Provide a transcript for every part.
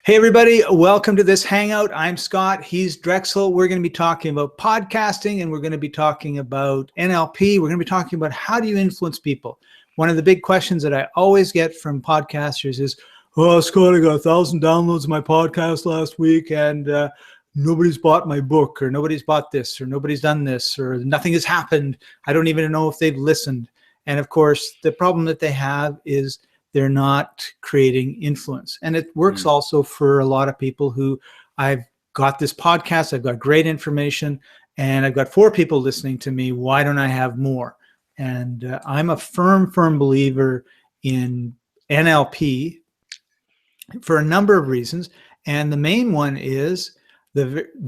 Hey everybody, welcome to this hangout. I'm Scott, he's Drexel. We're going to be talking about podcasting and we're going to be talking about NLP. We're going to be talking about how do you influence people. One of the big questions that I always get from podcasters is, oh Scott, I got 1,000 downloads of my podcast last week and nobody's bought my book, or nobody's bought this, or nobody's done this, or nothing has happened. I don't even know if they've listened. And of course, the problem that they have is they're not creating influence. And it works also for a lot of people who, I've got this podcast, I've got great information, and I've got 4 people listening to me. Why don't I have more? And I'm a firm believer in NLP for a number of reasons. And the main one is it's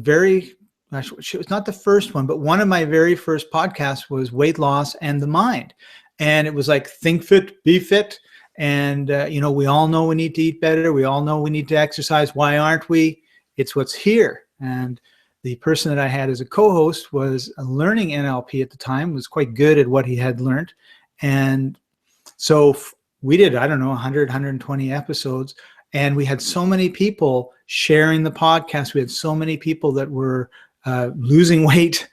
not the first one, but one of my very first podcasts was weight loss and the mind. And it was like, think fit, be fit. And, we all know we need to eat better. We all know we need to exercise. Why aren't we? It's what's here. And the person that I had as a co-host was learning NLP at the time, was quite good at what he had learned. And so we did, 100, 120 episodes. And we had so many people sharing the podcast. We had so many people that were losing weight,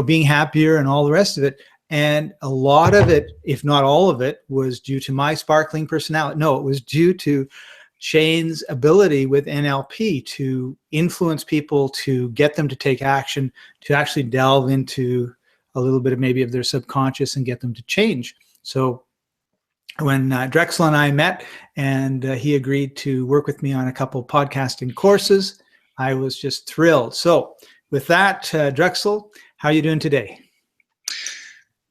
being happier and all the rest of it. And a lot of it, if not all of it, was due to my sparkling personality. No, it was due to Shane's ability with NLP to influence people, to get them to take action, to actually delve into a little bit of maybe of their subconscious and get them to change. So when Drexel and I met and he agreed to work with me on a couple podcasting courses, I was just thrilled. So with that, Drexel, how are you doing today?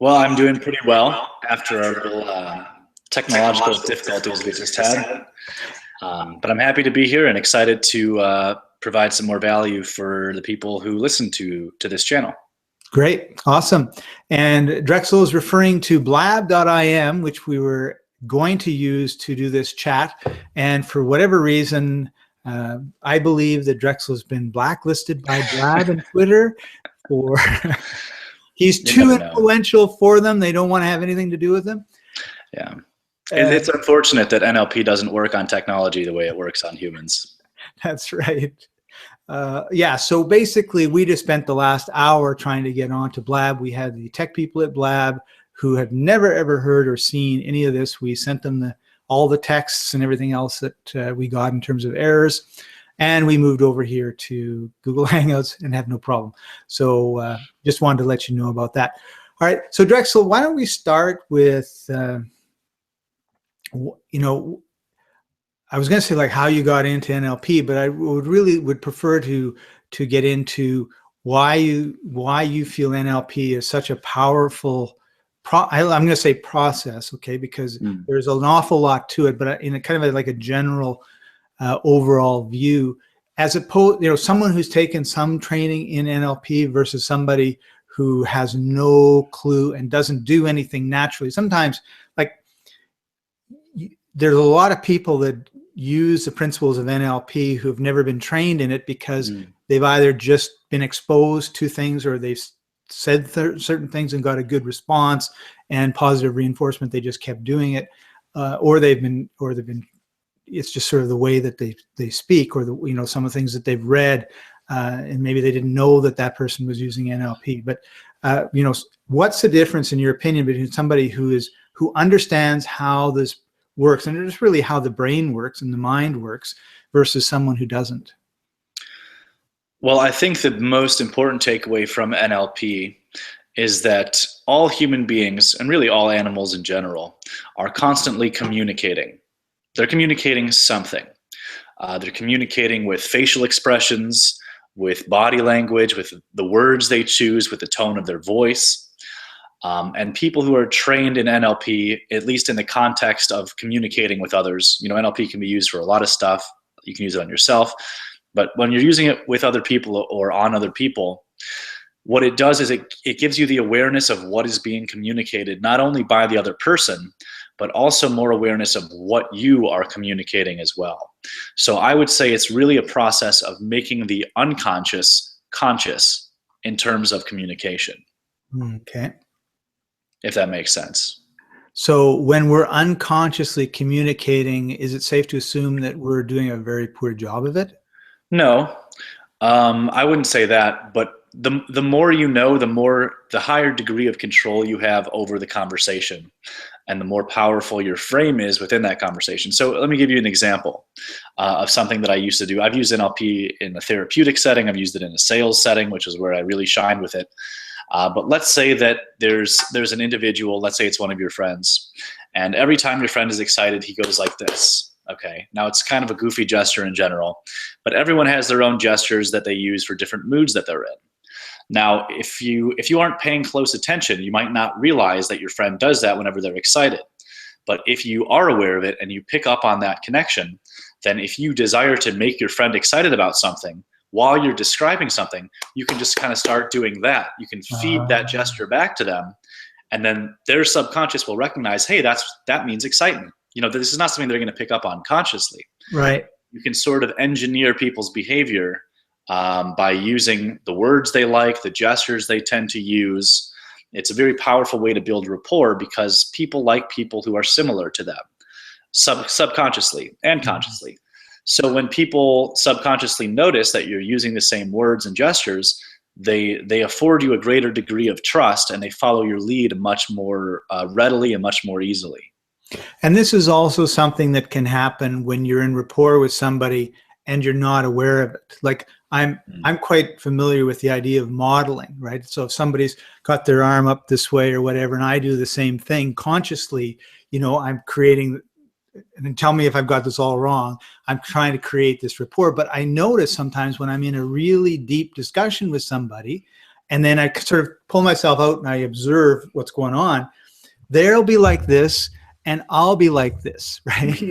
Well, I'm doing pretty well after our little technological difficulties we just had. But I'm happy to be here and excited to provide some more value for the people who listen to this channel. Great. Awesome. And Drexel is referring to blab.im, which we were going to use to do this chat. And for whatever reason, I believe that Drexel has been blacklisted by Blab and Twitter for... He's too influential for them. They don't want to have anything to do with him. Yeah. It's unfortunate that NLP doesn't work on technology the way it works on humans. That's right. So basically we just spent the last hour trying to get onto Blab. We had the tech people at Blab who had never, ever heard or seen any of this. We sent them all the texts and everything else that we got in terms of errors. And we moved over here to Google Hangouts and have no problem. So just wanted to let you know about that. All right. So Drexel, why don't we start with, I was going to say like how you got into NLP, but I would prefer to get into why you feel NLP is such a powerful I'm going to say process, okay? Because there's an awful lot to it, but in a kind of like a general overall view, as opposed, someone who's taken some training in NLP versus somebody who has no clue and doesn't do anything naturally. Sometimes, there's a lot of people that use the principles of NLP who've never been trained in it because they've either just been exposed to things or they've said certain things and got a good response and positive reinforcement. They just kept doing it, or they've been it's just sort of the way that they speak, or some of the things that they've read, and maybe they didn't know that person was using NLP. But what's the difference in your opinion between somebody who understands how this works, and just really how the brain works and the mind works, versus someone who doesn't? Well, I think the most important takeaway from NLP is that all human beings, and really all animals in general, are constantly communicating. They're communicating something. They're communicating with facial expressions, with body language, with the words they choose, with the tone of their voice. And people who are trained in NLP, at least in the context of communicating with others, NLP can be used for a lot of stuff. You can use it on yourself. But when you're using it with other people or on other people, what it does is it gives you the awareness of what is being communicated, not only by the other person, but also more awareness of what you are communicating as well. So I would say it's really a process of making the unconscious conscious in terms of communication. Okay. If that makes sense. So when we're unconsciously communicating, is it safe to assume that we're doing a very poor job of it? No, I wouldn't say that, but the more you know, the higher degree of control you have over the conversation, and the more powerful your frame is within that conversation. So let me give you an example of something that I used to do. I've used NLP in a therapeutic setting. I've used it in a sales setting, which is where I really shine with it. But let's say that there's an individual, let's say it's one of your friends, and every time your friend is excited, he goes like this. Okay, now it's kind of a goofy gesture in general, but everyone has their own gestures that they use for different moods that they're in. Now, if you aren't paying close attention, you might not realize that your friend does that whenever they're excited. But if you are aware of it and you pick up on that connection, then if you desire to make your friend excited about something while you're describing something, you can just kind of start doing that. You can feed that gesture back to them, and then their subconscious will recognize, hey, that means excitement. This is not something they're going to pick up on consciously. Right. You can sort of engineer people's behavior by using the words they like, the gestures they tend to use. It's a very powerful way to build rapport because people like people who are similar to them, subconsciously and consciously. So when people subconsciously notice that you're using the same words and gestures, they afford you a greater degree of trust, and they follow your lead much more readily and much more easily. And this is also something that can happen when you're in rapport with somebody and you're not aware of it. Like I'm quite familiar with the idea of modeling, right? So if somebody's got their arm up this way or whatever, and I do the same thing consciously, I'm creating, and tell me if I've got this all wrong, I'm trying to create this rapport. But I notice sometimes when I'm in a really deep discussion with somebody, and then I sort of pull myself out and I observe what's going on, they'll be like this and I'll be like this, right?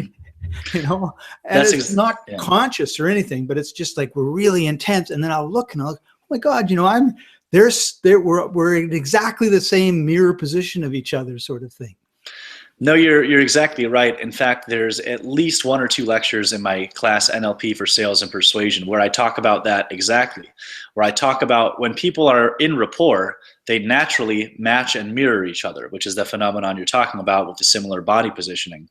And That's it's not conscious or anything, but it's just like we're really intense. And then I'll look and I'll like, oh my God, we're in exactly the same mirror position of each other, sort of thing. No, you're exactly right. In fact, there's at least 1 or 2 lectures in my class NLP for Sales and Persuasion where I talk about that exactly. Where I talk about when people are in rapport, they naturally match and mirror each other, which is the phenomenon you're talking about with the similar body positioning.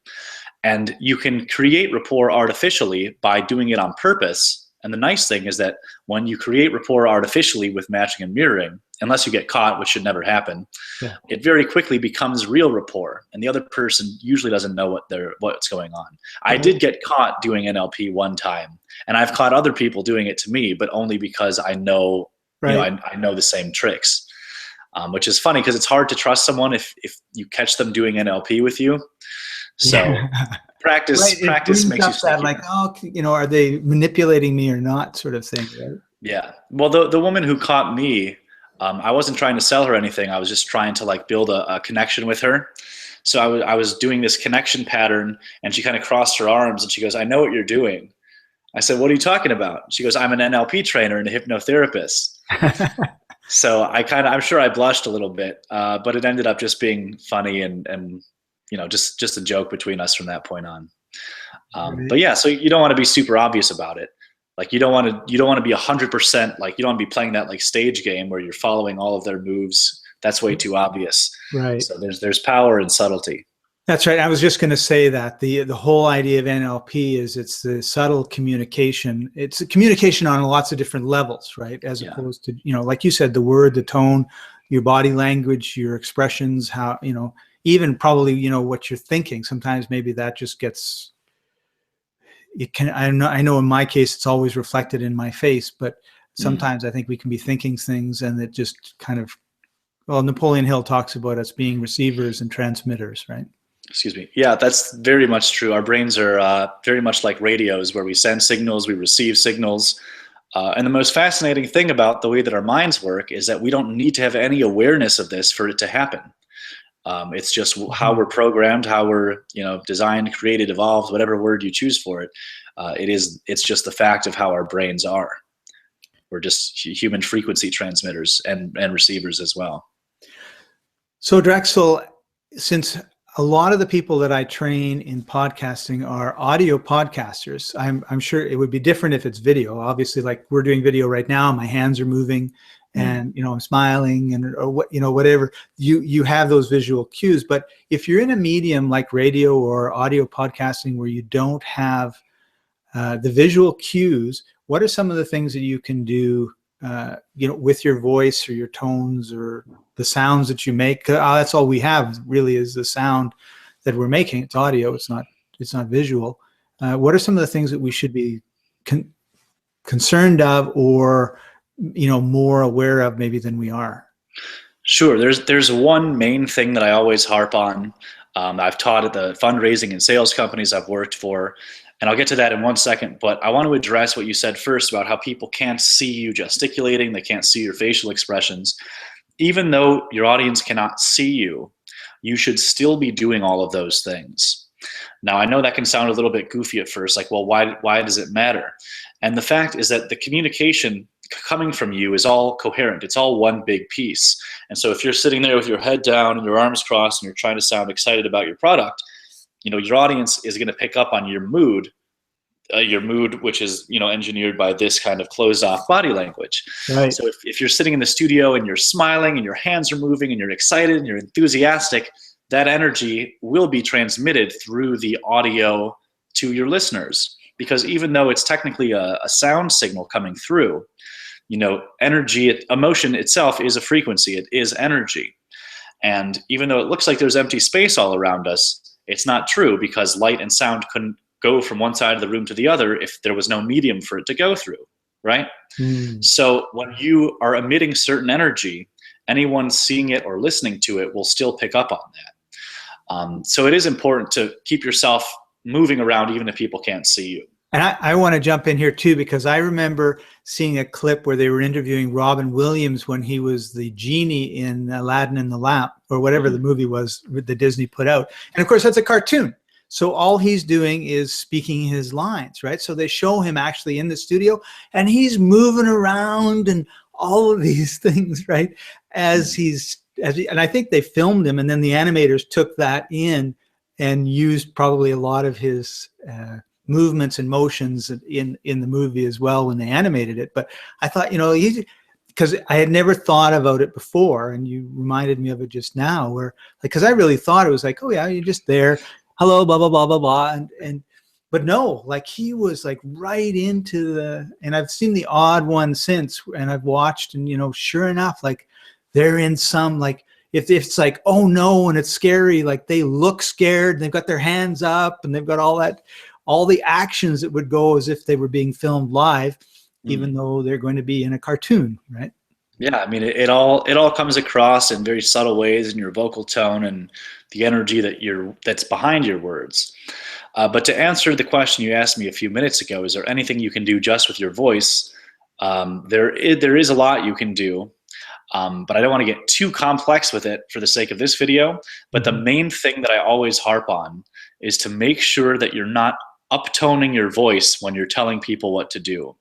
And you can create rapport artificially by doing it on purpose. And the nice thing is that when you create rapport artificially with matching and mirroring, unless you get caught, which should never happen, it very quickly becomes real rapport. And the other person usually doesn't know what's going on. I did get caught doing NLP one time, and I've caught other people doing it to me, but only because I know, I know the same tricks. Which is funny because it's hard to trust someone if you catch them doing NLP with you. So practice makes you that, like, are they manipulating me or not, sort of thing, right? Yeah. Well, the woman who caught me, I wasn't trying to sell her anything. I was just trying to build a connection with her. So I was doing this connection pattern, and she kind of crossed her arms and she goes, "I know what you're doing." I said, "What are you talking about?" She goes, "I'm an NLP trainer and a hypnotherapist." So I'm sure I blushed a little bit, but it ended up just being funny and just a joke between us from that point on. Right. But yeah, so you don't want to be super obvious about it. Like you don't want to be 100%, like you don't want to be playing that like stage game where you're following all of their moves. That's way too obvious. Right. So there's power in subtlety. That's right. I was just going to say that the whole idea of NLP is it's the subtle communication. It's a communication on lots of different levels, right? As opposed to, like you said, the word, the tone, your body language, your expressions, how, even probably, what you're thinking. Sometimes maybe that just gets, I know in my case, it's always reflected in my face, but sometimes I think we can be thinking things and it just kind of, Napoleon Hill talks about us being receivers and transmitters, right? Excuse me. Yeah, that's very much true. Our brains are very much like radios where we send signals, we receive signals. And the most fascinating thing about the way that our minds work is that we don't need to have any awareness of this for it to happen. It's just how we're programmed, how we're designed, created, evolved, whatever word you choose for it. It's just the fact of how our brains are. We're just human frequency transmitters and receivers as well. So Drexel, since a lot of the people that I train in podcasting are audio podcasters. I'm sure it would be different if it's video. Obviously, like we're doing video right now, my hands are moving, and I'm smiling, and or what whatever. You have those visual cues. But if you're in a medium like radio or audio podcasting where you don't have the visual cues, what are some of the things that you can do, with your voice or your tones or the sounds that you make? That's all we have really is the sound that we're making. It's audio. It's not visual. What are some of the things that we should be concerned of, or more aware of maybe than we are? Sure. There's one main thing that I always harp on. I've taught at the fundraising and sales companies I've worked for, and I'll get to that in 1 second, but I want to address what you said first about how people can't see you gesticulating, they can't see your facial expressions. Even though your audience cannot see you, you should still be doing all of those things. Now, I know that can sound a little bit goofy at first, like, well, why does it matter? And the fact is that the communication coming from you is all coherent. It's all one big piece. And so if you're sitting there with your head down and your arms crossed and you're trying to sound excited about your product, your audience is going to pick up on your mood, which is, engineered by this kind of closed off body language. Right. So if you're sitting in the studio and you're smiling and your hands are moving and you're excited and you're enthusiastic, that energy will be transmitted through the audio to your listeners. Because even though it's technically a sound signal coming through, energy, emotion itself is a frequency. It is energy. And even though it looks like there's empty space all around us, it's not true, because light and sound couldn't go from one side of the room to the other if there was no medium for it to go through, right? So when you are emitting certain energy, anyone seeing it or listening to it will still pick up on that. So it is important to keep yourself moving around even if people can't see you. And I want to jump in here too, because I remember seeing a clip where they were interviewing Robin Williams when he was the genie in Aladdin in the Lamp, or whatever the movie was that Disney put out. And of course, that's a cartoon. So all he's doing is speaking his lines, right? So they show him actually in the studio and he's moving around and all of these things, right? And I think they filmed him, and then the animators took that in and used probably a lot of his movements and motions in the movie as well when they animated it. But I thought, because I had never thought about it before, and you reminded me of it just now, where because I really thought it was like, oh yeah, you're just there, hello, blah blah blah blah blah, but no, like he was like right into and I've seen the odd one since, and I've watched, and sure enough, like they're in some, like if it's like, oh no, and it's scary, like they look scared and they've got their hands up and they've got all the actions that would go as if they were being filmed live, even though they're going to be in a cartoon, right? Yeah, I mean, it all comes across in very subtle ways in your vocal tone and the energy that's behind your words. But to answer the question you asked me a few minutes ago, is there anything you can do just with your voice? There is a lot you can do, but I don't want to get too complex with it for the sake of this video. But the main thing that I always harp on is to make sure that you're not uptoning your voice when you're telling people what to do.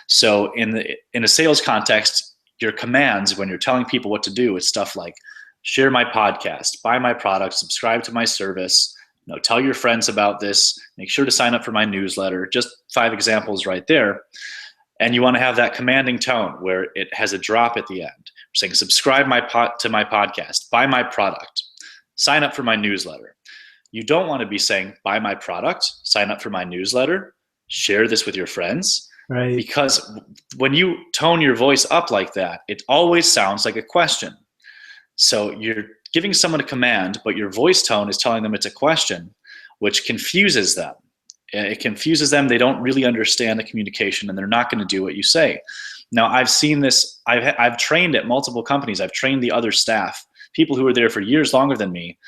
So in a sales context, your commands when you're telling people what to do is stuff like share my podcast, buy my product, subscribe to my service, tell your friends about this, make sure to sign up for my newsletter. Just 5 examples right there. And you want to have that commanding tone where it has a drop at the end. We're saying subscribe to my podcast, buy my product, sign up for my newsletter. You don't want to be saying buy my product, sign up for my newsletter, share this with your friends. Right. Because when you tone your voice up like that, it always sounds like a question. So you're giving someone a command, but your voice tone is telling them it's a question, which confuses them. It confuses them. They don't really understand the communication, and they're not going to do what you say. Now, I've seen this. I've trained at multiple companies. I've trained the other staff, people who were there for years longer than me,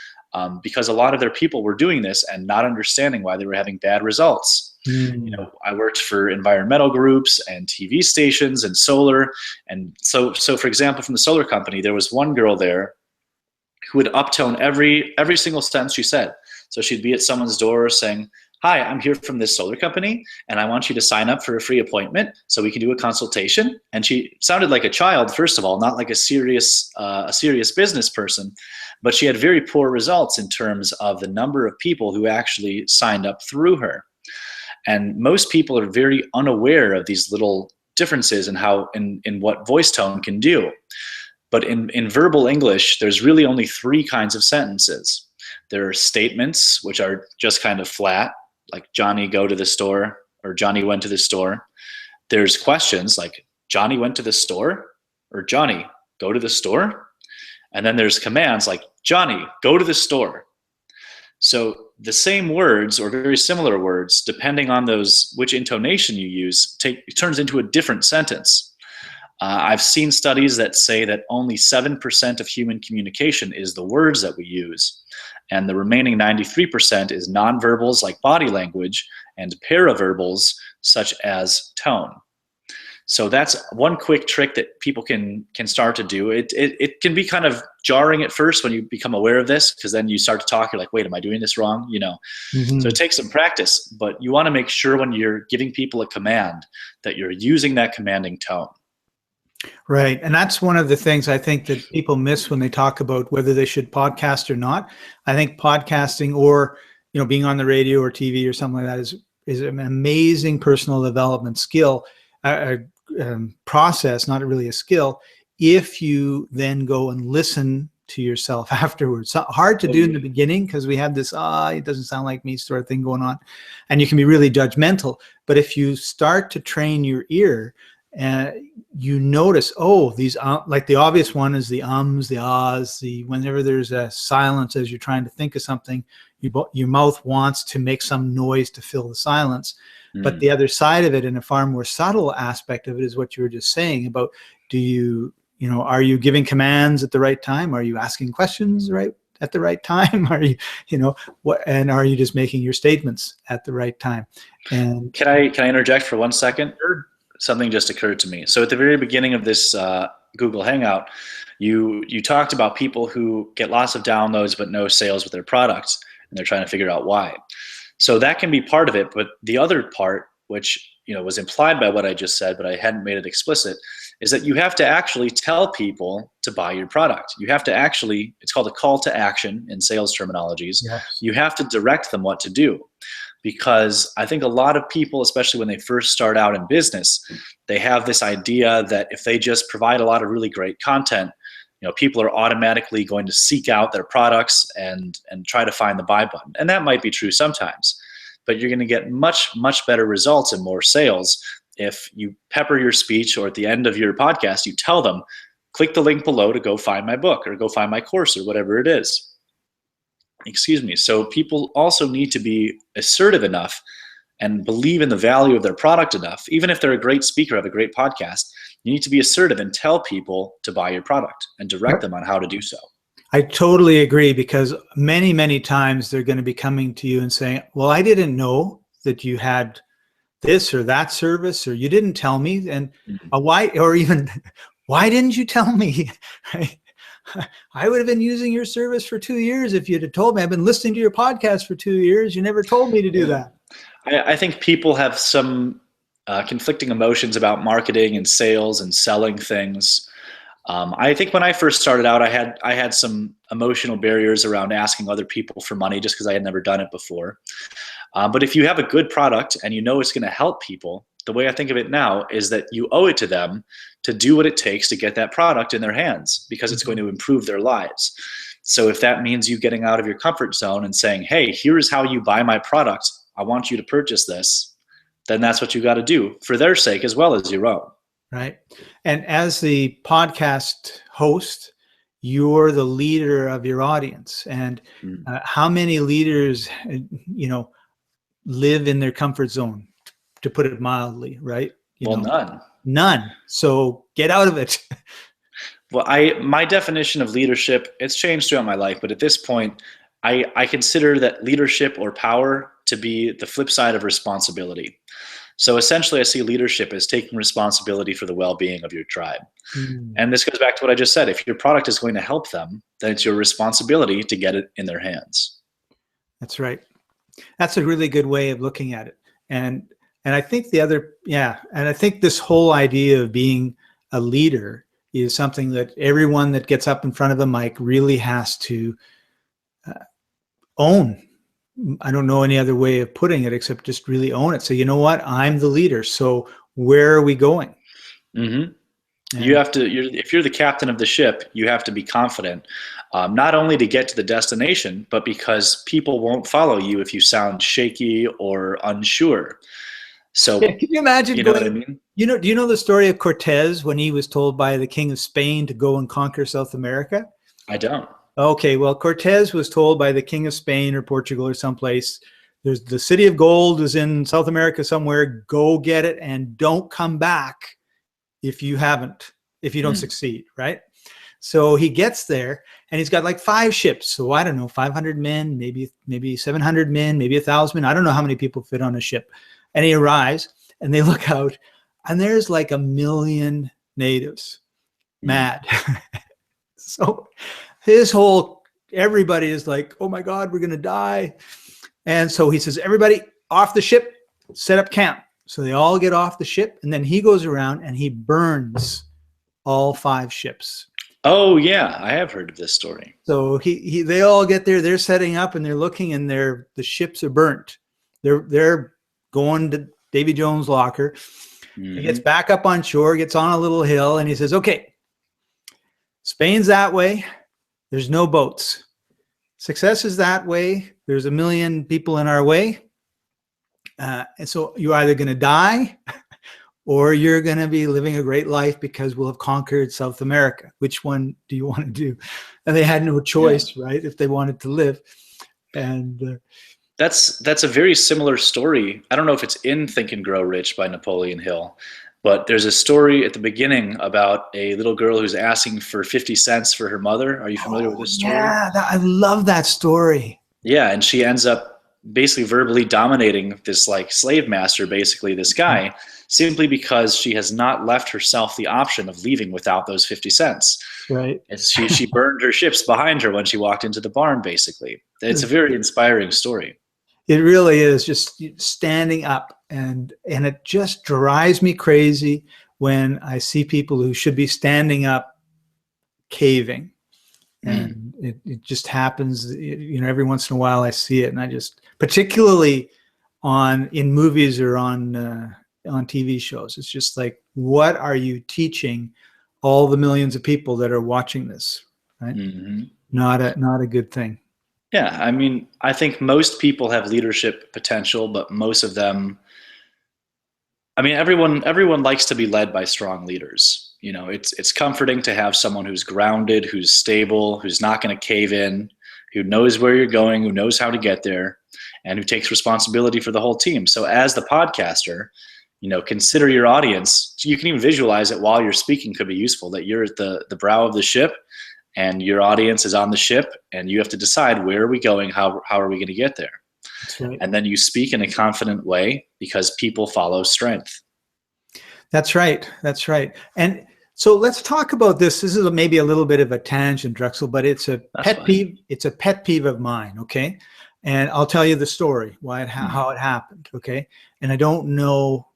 because a lot of their people were doing this and not understanding why they were having bad results. I worked for environmental groups and TV stations and solar. And so for example, from the solar company, there was one girl there who would uptone every single sentence she said. So she'd be at someone's door saying, hi, I'm here from this solar company, and I want you to sign up for a free appointment so we can do a consultation. And she sounded like a child, first of all, not like a serious business person, but she had very poor results in terms of the number of people who actually signed up through her. And most people are very unaware of these little differences in how in what voice tone can do. But in verbal English, there's really only three kinds of sentences. There are statements, which are just kind of flat, like Johnny go to the store or Johnny went to the store. There's questions like Johnny went to the store or Johnny go to the store. And then there's commands like Johnny go to the store. So the same words or very similar words, depending on which intonation you use, it turns into a different sentence. I've seen studies that say that only 7% of human communication is the words that we use, and the remaining 93% is nonverbals like body language and paraverbals such as tone. So that's one quick trick that people can start to do. It can be kind of jarring at first when you become aware of this, because then you start to talk, you're like, wait, am I doing this wrong? So it takes some practice, but you want to make sure when you're giving people a command that you're using that commanding tone. Right. And that's one of the things I think that people miss when they talk about whether they should podcast or not. I think podcasting or, being on the radio or TV or something like that is an amazing personal development skill, process, not really a skill, if you then go and listen to yourself afterwards. So hard to do in the beginning because we have this, it doesn't sound like me sort of thing going on. And you can be really judgmental. But if you start to train your ear, you notice, these like the obvious one is the ums, the ahs, whenever there's a silence as you're trying to think of something, your mouth wants to make some noise to fill the silence. But the other side of it, and a far more subtle aspect of it, is what you were just saying about, are you giving commands at the right time? Are you asking questions at the right time? Are you, and are you just making your statements at the right time? And can I interject for 1 second? Sure. Something just occurred to me. So at the very beginning of this Google Hangout, you talked about people who get lots of downloads but no sales with their products, and they're trying to figure out why. So that can be part of it, but the other part, which was implied by what I just said, but I hadn't made it explicit, is that you have to actually tell people to buy your product. You have to actually, it's called a call to action in sales terminologies. Yes. You have to direct them what to do. Because I think a lot of people, especially when they first start out in business, they have this idea that if they just provide a lot of really great content, people are automatically going to seek out their products and try to find the buy button. And that might be true sometimes, but you're going to get much, much better results and more sales if you pepper your speech, or at the end of your podcast, you tell them, click the link below to go find my book or go find my course or whatever it is. Excuse me. So people also need to be assertive enough and believe in the value of their product enough. Even if they're a great speaker, have a great podcast, you need to be assertive and tell people to buy your product and direct them on how to do so. I totally agree, because many, many times they're going to be coming to you and saying, well, I didn't know that you had this or that service, or you didn't tell me. And why, or even, why didn't you tell me? I would have been using your service for 2 years if you'd have told me. I've been listening to your podcast for 2 years. You never told me to do that. I think people have some conflicting emotions about marketing and sales and selling things. I think when I first started out, I had some emotional barriers around asking other people for money just because I had never done it before. But if you have a good product and it's going to help people, the way I think of it now is that you owe it to them to do what it takes to get that product in their hands, because it's going to improve their lives. So if that means you getting out of your comfort zone and saying, hey, here is how you buy my product, I want you to purchase this, then that's what you got to do for their sake as well as your own. Right. And as the podcast host, you're the leader of your audience. And how many leaders, live in their comfort zone, to put it mildly, right? None. So get out of it. Well, my definition of leadership, it's changed throughout my life, but at this point, I consider that leadership or power to be the flip side of responsibility. So essentially, I see leadership as taking responsibility for the well-being of your tribe. And this goes back to what I just said. If your product is going to help them, then it's your responsibility to get it in their hands. That's right. That's a really good way of looking at it. And I think and I think this whole idea of being a leader is something that everyone that gets up in front of a mic really has to own. I don't know any other way of putting it except just really own it. So you know what? I'm the leader. So where are we going? Mm-hmm. You And have to, if you're the captain of the ship, you have to be confident, not only to get to the destination, but because people won't follow you if you sound shaky or unsure. yeah, So, can you imagine you know what I going? mean? Do you know the story of Cortez when he was told by the king of Spain to go and conquer South America? I don't. Okay, well, Cortez was told by the king of Spain or Portugal or someplace, there's the city of gold is in South America somewhere. Go get it and don't come back if you don't Mm. succeed, right? So he gets there and he's got like 5 ships. So I don't know, 500 men, maybe 700 men, maybe 1,000 men. I don't know how many people fit on a ship. And he arrives and they look out and there's like 1 million natives Mm. mad. So everybody is like, oh my God, we're going to die. And so he says, everybody off the ship, set up camp. So they all get off the ship and then he goes around and he burns all 5 ships. Oh yeah, I have heard of this story. So they all get there, they're setting up and they're looking and the ships are burnt. They're going to Davy Jones' locker. He gets Mm-hmm. back up on shore, gets on a little hill and he says, okay, Spain's that way. There's no boats. Success is that way. There's 1 million people in our way. And so you're either going to die or you're going to be living a great life because we'll have conquered South America. Which one do you want to do? And they had no choice, Yeah. right? If they wanted to live. And That's a very similar story. I don't know if it's in Think and Grow Rich by Napoleon Hill, but there's a story at the beginning about a little girl who's asking for 50 cents for her mother. Are you familiar with oh this story? yeah, I love that story. Yeah, and she ends up basically verbally dominating this like slave master, basically this guy, simply because she has not left herself the option of leaving without those 50 cents. Right. She burned her ships behind her when she walked into the barn, basically. It's a very inspiring story. It really is just standing up, and it just drives me crazy when I see people who should be standing up caving. Mm. And it just happens, every once in a while I see it, and I just, particularly in movies or on TV shows, it's just like, what are you teaching all the millions of people that are watching this, right? Mm-hmm. Not a good thing. Yeah, I mean, I think most people have leadership potential, but most of them, I mean, everyone likes to be led by strong leaders. You know, it's comforting to have someone who's grounded, who's stable, who's not going to cave in, who knows where you're going, who knows how to get there, and who takes responsibility for the whole team. So as the podcaster, consider your audience. You can even visualize it while you're speaking could be useful, that you're at the brow of the ship and your audience is on the ship and you have to decide, where are we going? How are we going to get there? That's right. And then you speak in a confident way because people follow strength. That's right. That's right. And so let's talk about this. This is maybe a little bit of a tangent, Drexel, but it's a That's pet fine. peeve. It's a pet peeve of mine. Okay. And I'll tell you the story, how it happened. Okay. And I don't know.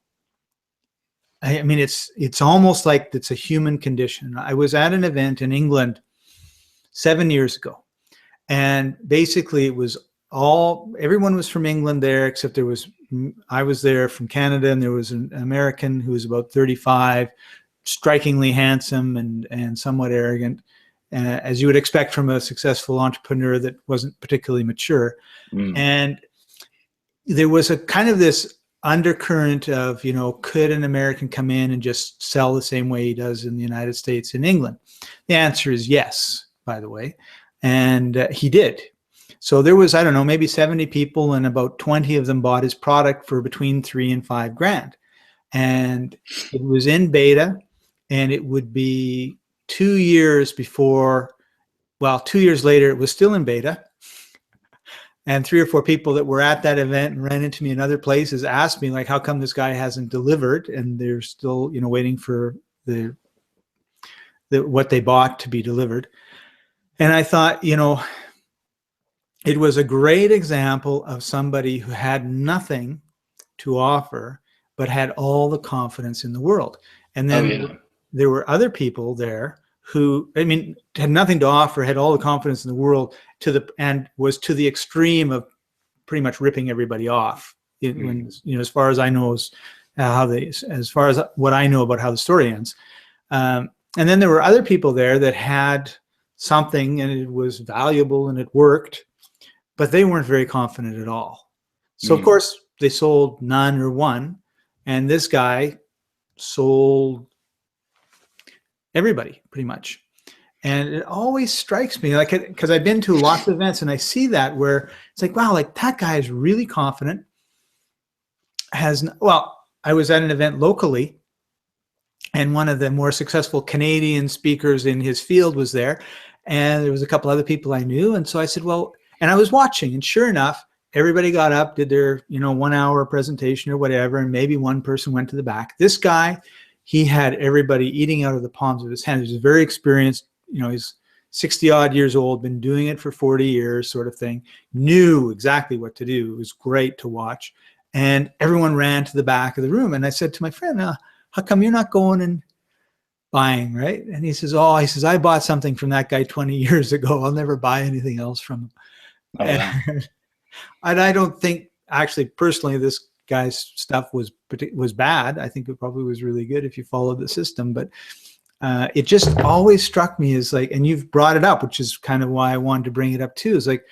I mean, it's almost like it's a human condition. I was at an event in England 7 years ago. And basically it was everyone was from England there, except I was there from Canada, and there was an American who was about 35, strikingly handsome and somewhat arrogant, as you would expect from a successful entrepreneur that wasn't particularly mature. Mm. And there was a kind of this undercurrent of, could an American come in and just sell the same way he does in the United States in England? The answer is yes, by the way. And he did. So there was, I don't know, maybe 70 people, and about 20 of them bought his product for between $3,000 and $5,000. And it was in beta, and it would be 2 years before, 2 years later, it was still in beta. And 3 or 4 people that were at that event and ran into me in other places asked me, like, how come this guy hasn't delivered? And they're still, waiting for what they bought to be delivered. And I thought, it was a great example of somebody who had nothing to offer, but had all the confidence in the world. And Oh then yeah. there were other people there who, I mean, had nothing to offer, had all the confidence in the world and was to the extreme of pretty much ripping everybody off. When, as far as I know, as far as what I know about how the story ends. And then there were other people there that had something and it was valuable and it worked, but they weren't very confident at all. So of course they sold none or one, and this guy sold everybody pretty much. And it always strikes me, like, because I've been to lots of events and I see that where it's like, wow, like that guy is really confident. I was at an event locally and one of the more successful Canadian speakers in his field was there. And there was a couple other people I knew. And so I said, well, and I was watching, and sure enough, everybody got up, did their, 1 hour presentation or whatever. And maybe one person went to the back. This guy, he had everybody eating out of the palms of his hands. He was very experienced. He's 60 odd years old, been doing it for 40 years sort of thing, knew exactly what to do. It was great to watch. And everyone ran to the back of the room. And I said to my friend, how come you're not going and buying, right? And he says, I bought something from that guy 20 years ago. I'll never buy anything else from him. Oh, wow. And I don't think, actually, personally, this guy's stuff was bad. I think it probably was really good if you followed the system. But it just always struck me as like, and you've brought it up, which is kind of why I wanted to bring it up too, is like,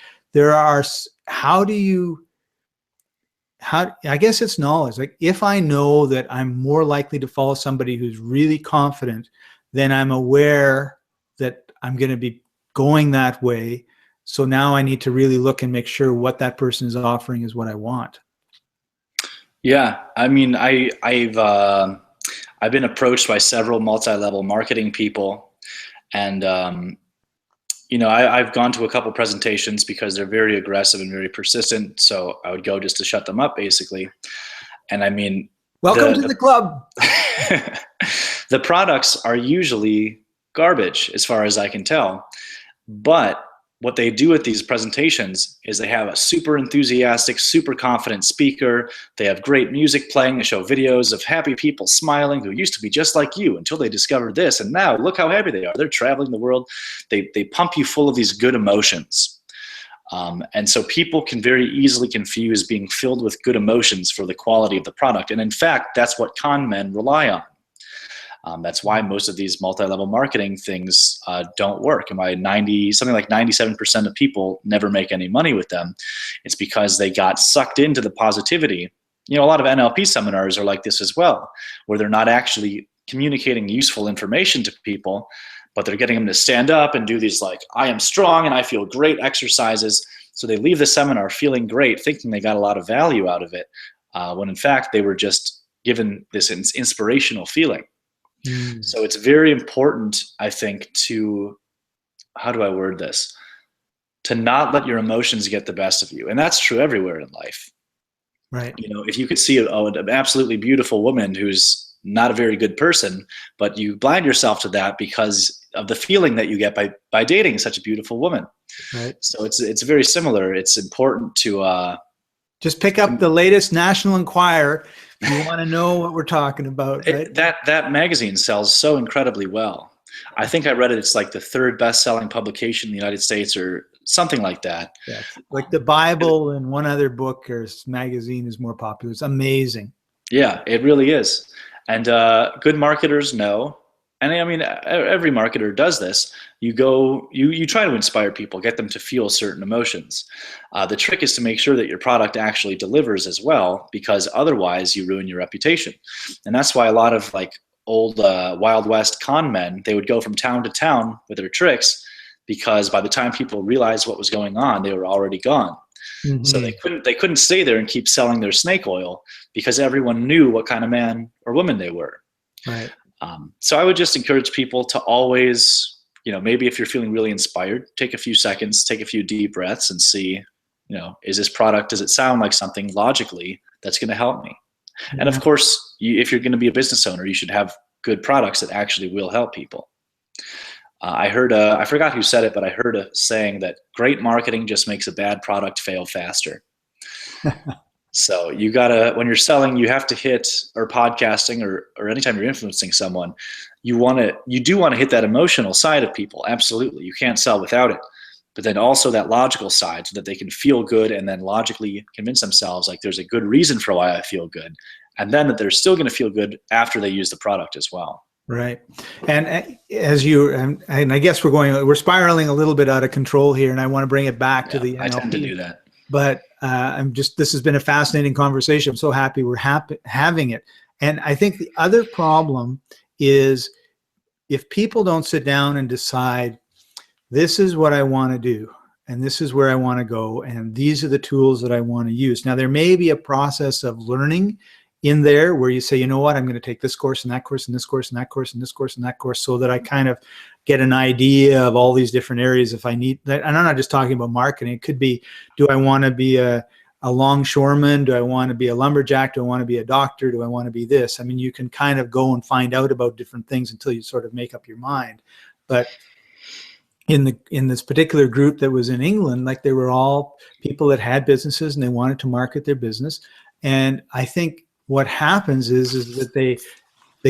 I guess it's knowledge. Like, if I know that I'm more likely to follow somebody who's really confident, then I'm aware that I'm going to be going that way. So now I need to really look and make sure what that person is offering is what I want. Yeah, I mean, I've been approached by several multi-level marketing people, and I've gone to a couple presentations because they're very aggressive and very persistent. So I would go just to shut them up, basically. And I mean, welcome to the club. The products are usually garbage, as far as I can tell. But what they do at these presentations is they have a super enthusiastic, super confident speaker. They have great music playing. They show videos of happy people smiling who used to be just like you until they discovered this. And now look how happy they are. They're traveling the world. They pump you full of these good emotions. And so people can very easily confuse being filled with good emotions for the quality of the product. And in fact, that's what con men rely on. That's why most of these multi-level marketing things don't work. And why something like 97% of people never make any money with them. It's because they got sucked into the positivity. A lot of NLP seminars are like this as well, where they're not actually communicating useful information to people, but they're getting them to stand up and do these like, I am strong and I feel great exercises. So they leave the seminar feeling great, thinking they got a lot of value out of it, when in fact they were just given this inspirational feeling. So it's very important, I think, how do I word this? To not let your emotions get the best of you. And that's true everywhere in life. Right. If you could see an absolutely beautiful woman who's not a very good person, but you blind yourself to that because of the feeling that you get by dating such a beautiful woman. Right. So it's very similar. It's important to just pick up the latest National Enquirer. You want to know what we're talking about, right? That magazine sells so incredibly well. I think I read it. It's like the third best-selling publication in the United States or something like that. Yeah, like the Bible and one other book or magazine is more popular. It's amazing. Yeah, it really is. And good marketers know. And I mean, every marketer does this. You try to inspire people, get them to feel certain emotions. The trick is to make sure that your product actually delivers as well, because otherwise you ruin your reputation. And that's why a lot of like old Wild West con men, they would go from town to town with their tricks, because by the time people realized what was going on, they were already gone. Mm-hmm. So they couldn't stay there and keep selling their snake oil because everyone knew what kind of man or woman they were. Right. So I would just encourage people to always, maybe if you're feeling really inspired, take a few seconds, take a few deep breaths and see, is this product, does it sound like something logically that's going to help me? Yeah. And of course, if you're going to be a business owner, you should have good products that actually will help people. I forgot who said it, but I heard a saying that great marketing just makes a bad product fail faster. So you gotta, when you're selling, you have to hit, or podcasting, or anytime you're influencing someone, you do want to hit that emotional side of people. Absolutely. You can't sell without it. But then also that logical side, so that they can feel good and then logically convince themselves like there's a good reason for why I feel good. And then that they're still going to feel good after they use the product as well. Right. And as you, and I guess we're spiraling a little bit out of control here, and I want to bring it back to the NLP. I tend to do that. But this has been a fascinating conversation. I'm so happy we're having it. And I think the other problem is if people don't sit down and decide, this is what I want to do, and this is where I want to go, and these are the tools that I want to use. Now, there may be a process of learning in there where you say, you know what, I'm going to take this course and that course and this course and that course and this course and that course, so that I kind of get an idea of all these different areas if I need that. And I'm not just talking about marketing. It could be, do I want to be a longshoreman? Do I want to be a lumberjack? Do I want to be a doctor? Do I want to be this? I mean, you can kind of go and find out about different things until you sort of make up your mind. But in this particular group that was in England, like, they were all people that had businesses and they wanted to market their business. And I think what happens is that they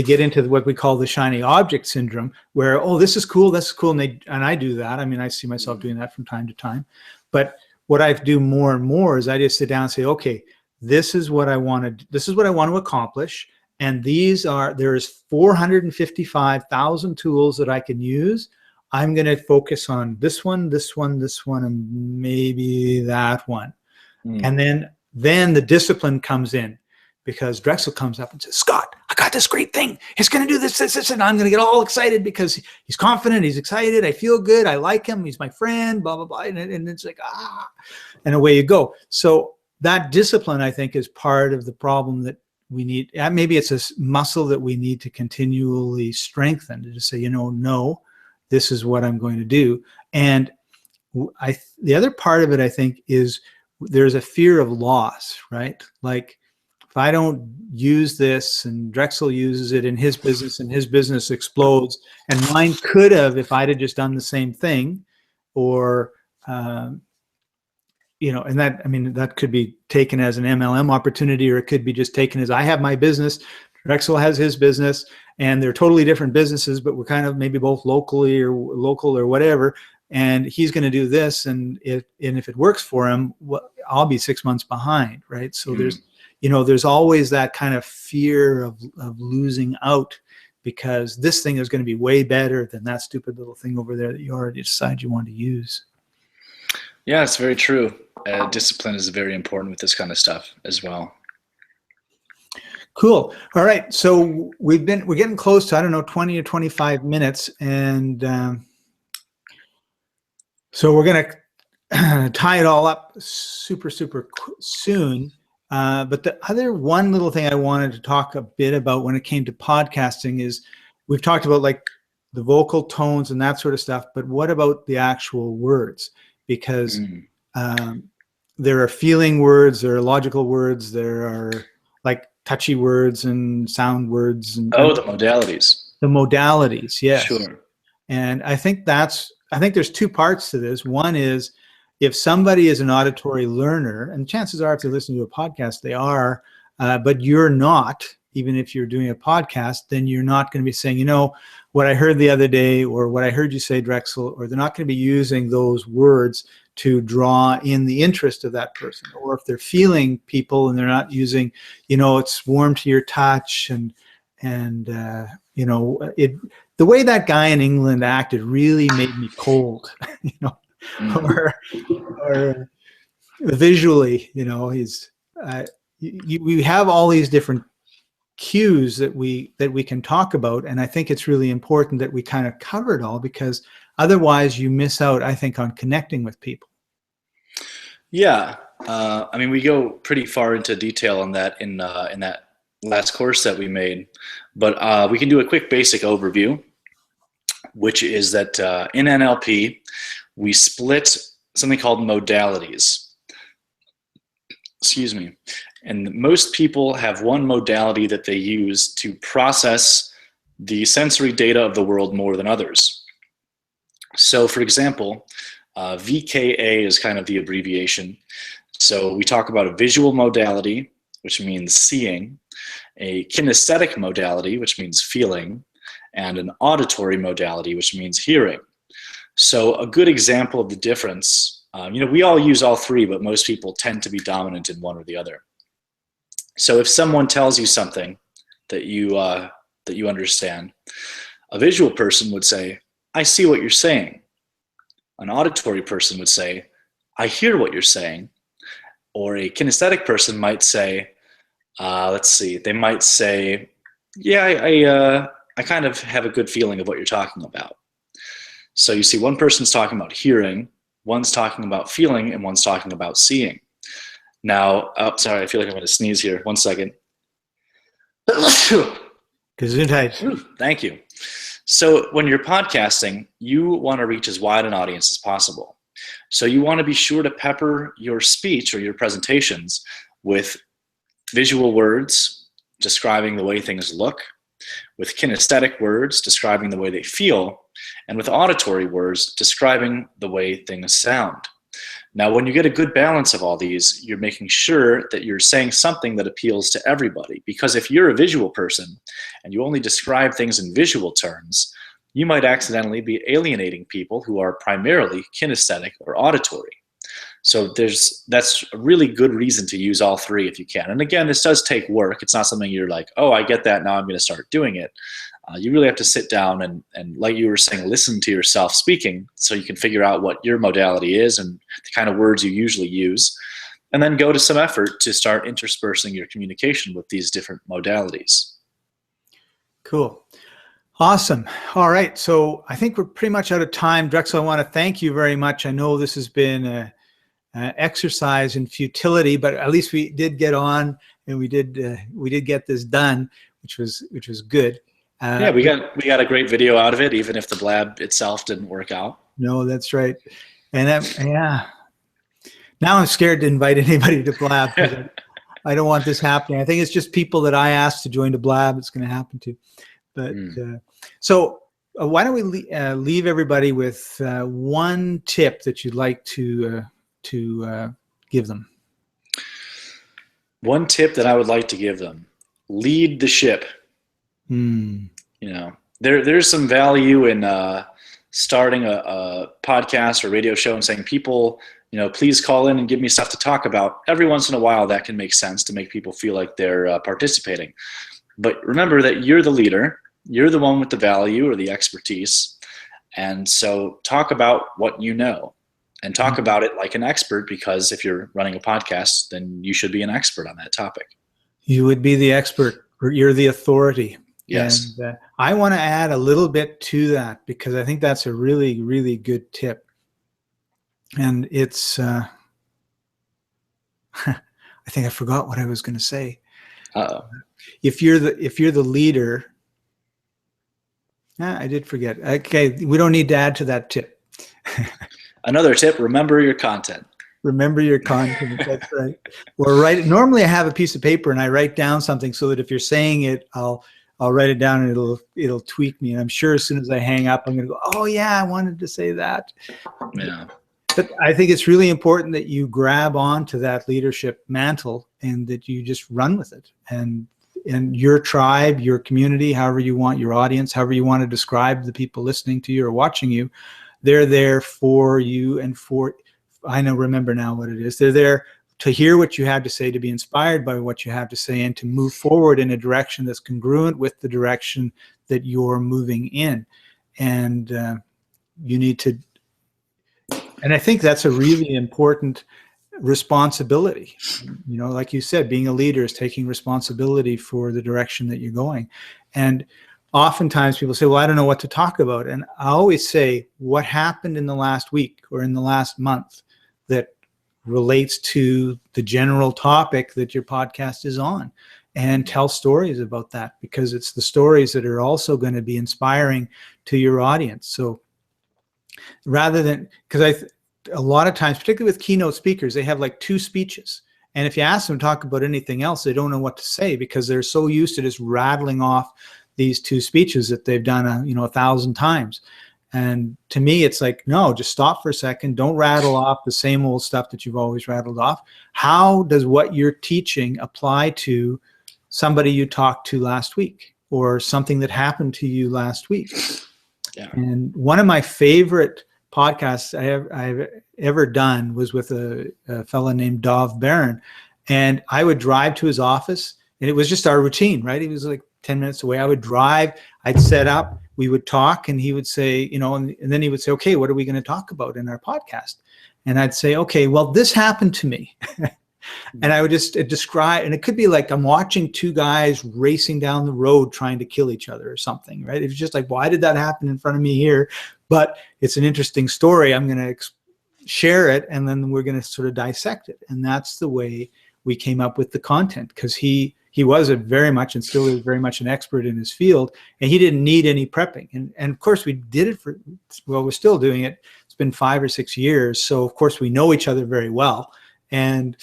get into what we call the shiny object syndrome, where, oh, this is cool, and I do that. I mean, I see myself doing that from time to time. But what I do more and more is I just sit down and say, okay, this is what I want to accomplish, and there's 455,000 tools that I can use. I'm going to focus on this one, and maybe that one. And then the discipline comes in, because Drexel comes up and says, Scott, I got this great thing. It's going to do this, and I'm going to get all excited because he's confident, he's excited, I feel good, I like him, he's my friend, blah, blah, blah. And it's like, and away you go. So that discipline, I think, is part of the problem that we need. Maybe it's a muscle that we need to continually strengthen, to just say, no, this is what I'm going to do. And the other part of it, I think, is there's a fear of loss, right? Like, if I don't use this and Drexel uses it in his business and his business explodes, and mine could have if I'd have just done the same thing, or, and that, I mean, that could be taken as an MLM opportunity, or it could be just taken as, I have my business, Drexel has his business, and they're totally different businesses, but we're kind of maybe both local or whatever. And he's going to do this. And if it works for him, well, I'll be 6 months behind. Right. So there's always that kind of fear of losing out, because this thing is going to be way better than that stupid little thing over there that you already decided you want to use. Yeah, it's very true. Discipline is very important with this kind of stuff as well. Cool. All right. So we're getting close to, 20 or 25 minutes. And so we're going to tie it all up super, super soon. But the other one little thing I wanted to talk a bit about when it came to podcasting is, we've talked about like the vocal tones and that sort of stuff, but what about the actual words? Because there are feeling words, there are logical words, there are like touchy words and sound words. And the modalities. The modalities, yes. Sure. And I think there's two parts to this. One is, if somebody is an auditory learner, and chances are if they're listening to a podcast, they are, but you're not, even if you're doing a podcast, then you're not going to be saying, what I heard the other day, or what I heard you say, Drexel, or they're not going to be using those words to draw in the interest of that person. Or if they're feeling people and they're not using, it's warm to your touch, and the way that guy in England acted really made me cold, or visually, he's we have all these different cues that we can talk about, and I think it's really important that we kind of cover it all, because otherwise you miss out, I think, on connecting with people. Yeah, I mean, we go pretty far into detail on that in that last course that we made, but we can do a quick basic overview, which is that in NLP we split something called modalities. Excuse me. And most people have one modality that they use to process the sensory data of the world more than others. So for example, VKA is kind of the abbreviation. So we talk about a visual modality, which means seeing, a kinesthetic modality, which means feeling, and an auditory modality, which means hearing. So a good example of the difference, we all use all three, but most people tend to be dominant in one or the other. So if someone tells you something that you understand, a visual person would say, "I see what you're saying." An auditory person would say, "I hear what you're saying." Or a kinesthetic person might say, they might say, "Yeah, I kind of have a good feeling of what you're talking about." So you see, one person's talking about hearing, one's talking about feeling, and one's talking about seeing. Now, sorry, I feel like I'm going to sneeze here. 1 second. Gesundheit. Thank you. So when you're podcasting, you want to reach as wide an audience as possible. So you want to be sure to pepper your speech or your presentations with visual words describing the way things look, with kinesthetic words describing the way they feel, and with auditory words describing the way things sound. Now, when you get a good balance of all these, you're making sure that you're saying something that appeals to everybody. Because if you're a visual person and you only describe things in visual terms, you might accidentally be alienating people who are primarily kinesthetic or auditory. So that's a really good reason to use all three if you can. And again, this does take work. It's not something you're like, "Oh, I get that, now I'm going to start doing it." You really have to sit down and like you were saying, listen to yourself speaking so you can figure out what your modality is and the kind of words you usually use, and then go to some effort to start interspersing your communication with these different modalities. Cool. Awesome. All right. So I think we're pretty much out of time. Drexel, I want to thank you very much. I know this has been an exercise in futility, but at least we did get on and we did get this done, which was good. Yeah, we got a great video out of it, even if the blab itself didn't work out. No, that's right. And yeah, now I'm scared to invite anybody to blab. I don't want this happening. I think it's just people that I asked to join the blab it's going to happen to. But so why don't we leave everybody with one tip that you'd like to give them? One tip that I would like to give them: lead the ship. There's some value in starting a podcast or radio show and saying, "People, please call in and give me stuff to talk about." Every once in a while, that can make sense to make people feel like they're participating. But remember that you're the leader. You're the one with the value or the expertise. And so talk about what you know and talk about it like an expert, because if you're running a podcast, then you should be an expert on that topic. You would be the expert. You're the authority. Yes. And I want to add a little bit to that because I think that's a really, really good tip. And it's, I think I forgot what I was going to say. If you're the leader, I did forget. Okay, we don't need to add to that tip. Another tip: remember your content. Remember your content. That's right. Or normally I have a piece of paper and I write down something so that if you're saying it, I'll write it down and it'll tweak me. And I'm sure as soon as I hang up, I'm going to go, "Oh yeah, I wanted to say that." Yeah. But I think it's really important that you grab onto that leadership mantle and that you just run with it. And your tribe, your community, however you want, your audience, however you want to describe the people listening to you or watching you, they're there for you and remember now what it is. They're there to hear what you have to say, to be inspired by what you have to say, and to move forward in a direction that's congruent with the direction that you're moving in. And you need to, and I think that's a really important responsibility. Like you said, being a leader is taking responsibility for the direction that you're going. And oftentimes people say, "Well, I don't know what to talk about." And I always say, what happened in the last week or in the last month that relates to the general topic that your podcast is on, and tell stories about that, because it's the stories that are also going to be inspiring to your audience. So rather than, because a lot of times, particularly with keynote speakers, they have like 2 speeches. And if you ask them to talk about anything else, they don't know what to say because they're so used to just rattling off these 2 speeches that they've done 1,000 times. And to me, it's like, no, just stop for a second. Don't rattle off the same old stuff that you've always rattled off. How does what you're teaching apply to somebody you talked to last week or something that happened to you last week? Yeah. And one of my favorite podcasts I've ever done was with a fellow named Dov Barron. And I would drive to his office, and it was just our routine, right? He was like 10 minutes away. I would drive, I'd set up, we would talk, and he would say, and then he would say, okay, what are we going to talk about in our podcast? And I'd say, okay, well, this happened to me. And I would just describe, and it could be like I'm watching two guys racing down the road trying to kill each other or something, right? It's just like, why did that happen in front of me here? But it's an interesting story. I'm going to share it, and then we're going to sort of dissect it. And that's the way we came up with the content, because he was very much, and still is very much, an expert in his field, and he didn't need any prepping. And of course we did it we're still doing it. It's been 5 or 6 years. So of course we know each other very well. And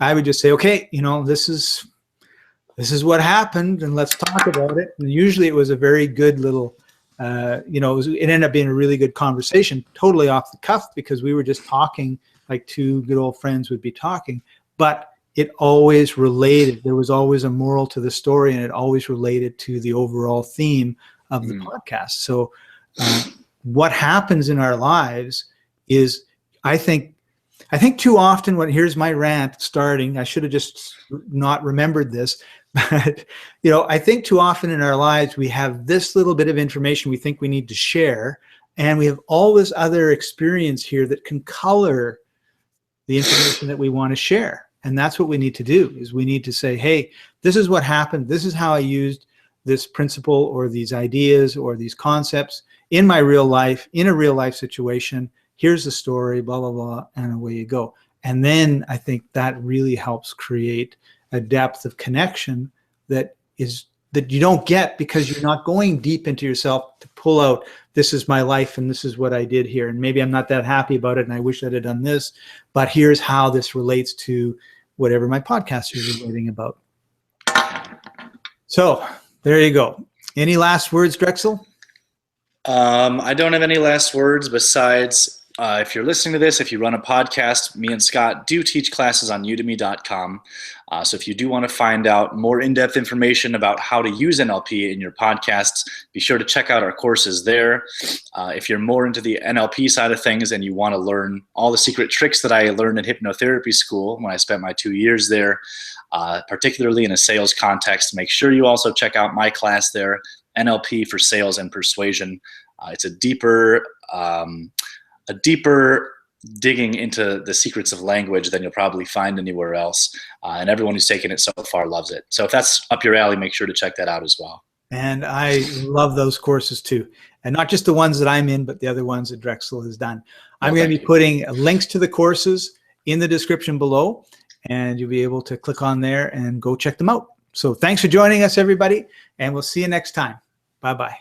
I would just say, okay, this is what happened, and let's talk about it. And usually it was a very good little, it ended up being a really good conversation, totally off the cuff, because we were just talking like two good old friends would be talking. But it always related. There was always a moral to the story, and it always related to the overall theme of the podcast. So what happens in our lives is, I think too often, here's my rant starting, I should have just not remembered this, but I think too often in our lives we have this little bit of information we think we need to share, and we have all this other experience here that can color the information that we want to share. And that's what we need to do, is we need to say, hey, this is what happened. This is how I used this principle or these ideas or these concepts in my real life, in a real life situation. Here's the story, blah, blah, blah, and away you go. And then I think that really helps create a depth of connection that you don't get, because you're not going deep into yourself to pull out, this is my life and this is what I did here. And maybe I'm not that happy about it and I wish I'd have done this, but here's how this relates to whatever my podcast is relating about. So there you go. Any last words, Drexel? I don't have any last words besides, if you're listening to this, if you run a podcast, me and Scott do teach classes on udemy.com. So if you do want to find out more in-depth information about how to use NLP in your podcasts, be sure to check out our courses there. If you're more into the NLP side of things and you want to learn all the secret tricks that I learned in hypnotherapy school when I spent my 2 years there, particularly in a sales context, make sure you also check out my class there, NLP for Sales and Persuasion. It's a deeper digging into the secrets of language than you'll probably find anywhere else. And everyone who's taken it so far loves it. So if that's up your alley, make sure to check that out as well. And I love those courses too. And not just the ones that I'm in, but the other ones that Drexel has done. I'm going to be putting links to the courses in the description below, and you'll be able to click on there and go check them out. So thanks for joining us, everybody, and we'll see you next time. Bye-bye.